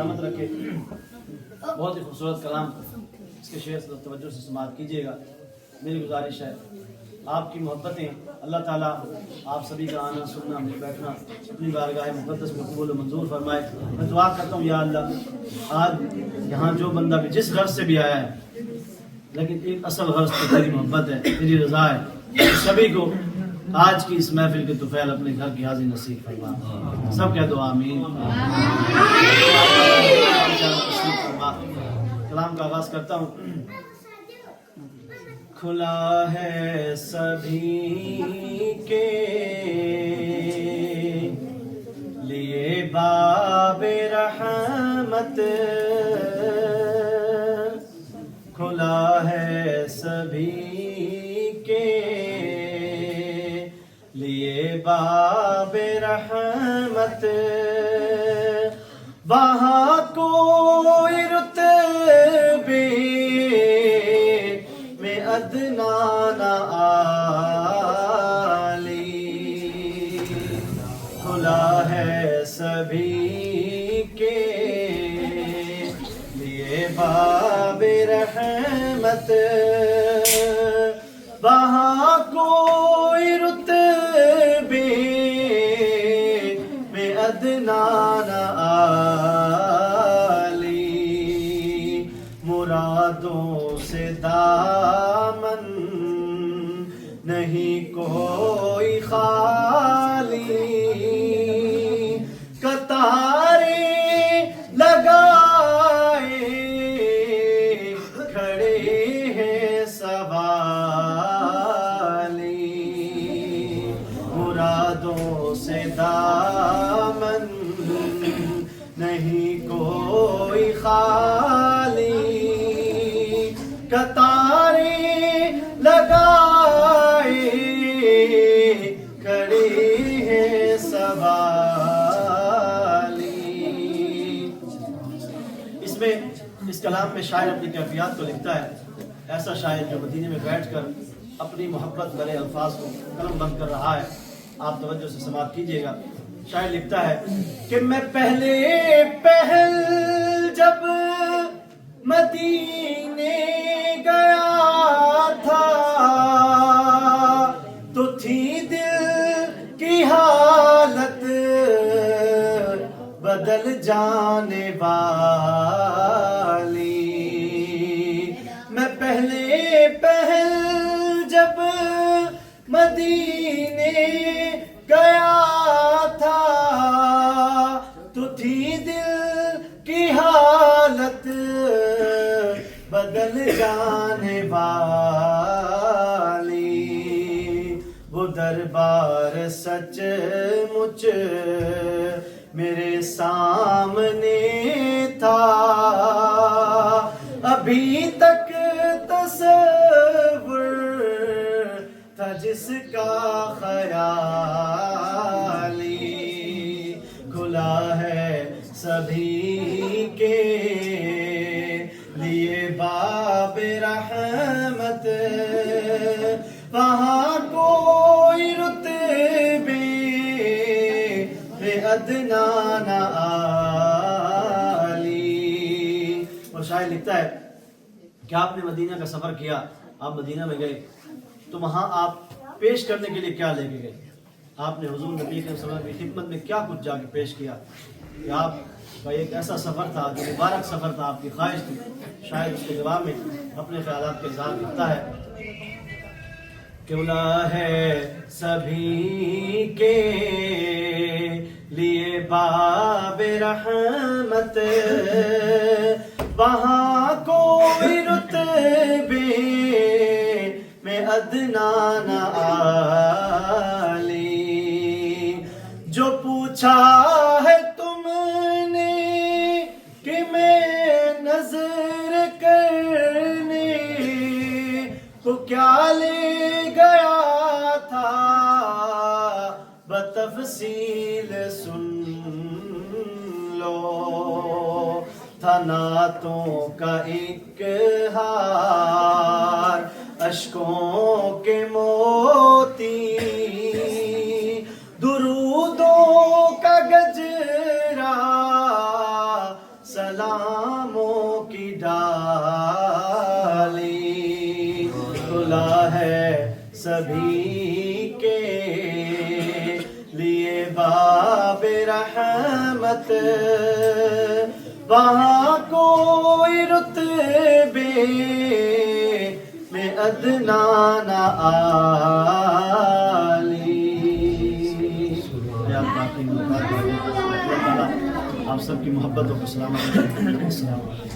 سلامت رکھے. بہت ہی خوبصورت کلام اس کے شعر سے توجہ سے سماعت کیجیے گا. میری گزارش ہے آپ کی محبتیں اللہ تعالیٰ آپ سبھی کا آنا سننا بیٹھنا اپنی بارگاہ مقدس میں قبول و منظور فرمائے. میں دعا کرتا ہوں یا اللہ آج یہاں جو بندہ بھی جس غرض سے بھی آیا ہے لیکن ایک اصل غرض تو تیری محبت ہے تیری رضا ہے, سبھی کو آج کی اس محفل کے طفیل اپنے گھر کی حاضری نصیب فرما. سب کہہ دو آمین. کلام کا آغاز کرتا ہوں. کھلا ہے سبھی کے لیے باب رحمت, کھلا ہے سبھی کے لیے باب رحمت. وہاں کوئی رتبے میں ادنا نہ عالی, کھلا ہے سبھی کے لیے باب رحمت. وہاں کوئی رتبے میں ادنا نہ عالی, مرادوں سے دامن نہیں کوئی خالی, قطاریں لگائے کھڑے ہیں سوالی, مرادوں سے دامن نہیں کوئی خالی, قطاریں لگائے کھڑے ہیں سوالی. اس میں اس کلام میں شاعر اپنی کیفیات کو لکھتا ہے. ایسا شاعر جو مدینے میں بیٹھ کر اپنی محبت بھرے الفاظ کو قلم بند کر رہا ہے. آپ توجہ سے سماعت کیجیے گا. شاعر لکھتا ہے کہ میں پہلے پہل جب مدینے گیا تھا تو تھی دل کی حالت بدل جانے والی. میں پہلے پہل جب مدینے گیا تھا تو تھی دل کی حالت بدل جانے والی. وہ دربار سچ مچ میرے سامنے تھا, ابھی تک تصور تھا جس کا خیالی. کھلا ہے سبھی کے لیے باب رحمت, وہاں کوئی رتبے میں ادنا نہ عالی. اور شاعر لکھتا ہے کہ آپ نے مدینہ کا سفر کیا, آپ مدینہ میں گئے تو وہاں آپ پیش کرنے کے لیے کیا لے کے گئے؟ آپ نے حضور نبی صلی اللہ علیہ وسلم کی خدمت میں کیا کچھ جا کے پیش کیا کہ آپ کا ایک ایسا سفر تھا جو مبارک سفر تھا, آپ کی خواہش تھی. شاید اس کے جواب میں اپنے خیالات کا اظہار کرتا ہے. کھلا ہے سبھی کے لیے باب رحمت, وہاں کوئی رتبے میں ادنا نہ عالی. جو پوچھا ہے تم نے کہ میں نظر کرنے کو کیا لے گیا تھا, بتفصیل سن لو. تھا نعتوں کا ایک ہار اشکوں کے موتی, درودوں کا گجرا سلاموں کی ڈالی کھلا ہے سبھی کے لیے باب رحمت وہاں کوئی رتبے میں ادنا نہ عالی آپ سب کی محبتوں کو سلام علیکم.